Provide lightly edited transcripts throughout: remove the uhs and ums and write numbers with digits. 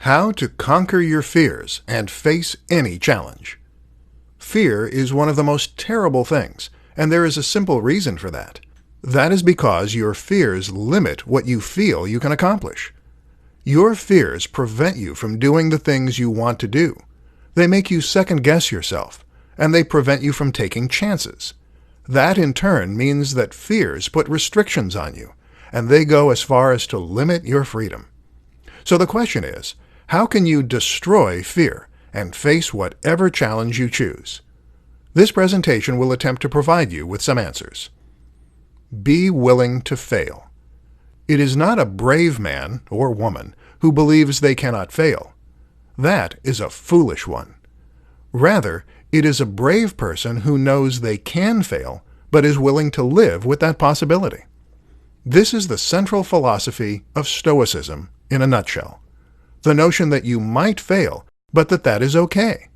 How to conquer your fears and face any challenge. Fear is one of the most terrible things, and there is a simple reason for that. That is because your fears limit what you feel you can accomplish. Your fears prevent you from doing the things you want to do. They make you second-guess yourself, and they prevent you from taking chances. That, in turn, means that fears put restrictions on you, and they go as far as to limit your freedom. So the question is, how can you destroy fear and face whatever challenge you choose? This presentation will attempt to provide you with some answers. Be willing to fail. It is not a brave man or woman who believes they cannot fail. That is a foolish one. Rather, it is a brave person who knows they can fail, but is willing to live with that possibility. This is the central philosophy of Stoicism in a nutshell. The notion that you might fail, but that is okay.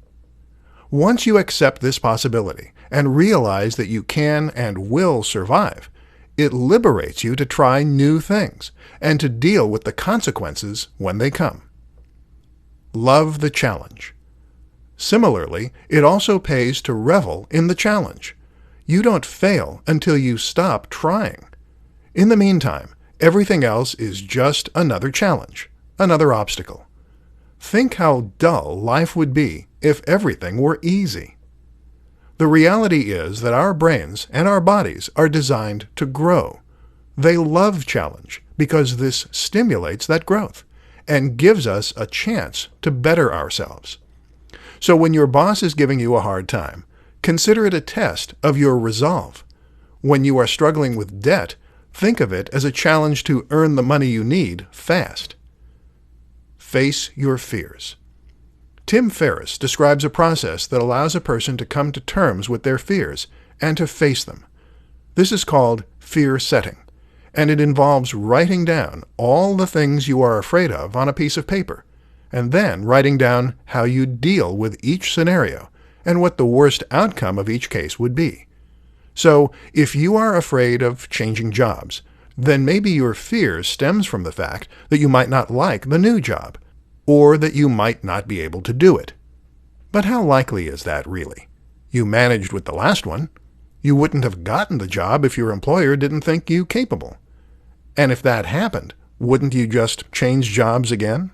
Once you accept this possibility and realize that you can and will survive, it liberates you to try new things and to deal with the consequences when they come. Love the challenge. Similarly, it also pays to revel in the challenge. You don't fail until you stop trying. In the meantime, everything else is just another challenge, another obstacle. Think how dull life would be if everything were easy. The reality is that our brains and our bodies are designed to grow. They love challenge because this stimulates that growth and gives us a chance to better ourselves. So when your boss is giving you a hard time, consider it a test of your resolve. When you are struggling with debt, think of it as a challenge to earn the money you need fast. Face your fears. Tim Ferriss describes a process that allows a person to come to terms with their fears and to face them. This is called fear setting, and it involves writing down all the things you are afraid of on a piece of paper, and then writing down how you deal with each scenario and what the worst outcome of each case would be. So, if you are afraid of changing jobs, then maybe your fear stems from the fact that you might not like the new job, or that you might not be able to do it. But how likely is that really? You managed with the last one. You wouldn't have gotten the job if your employer didn't think you capable. And if that happened, wouldn't you just change jobs again?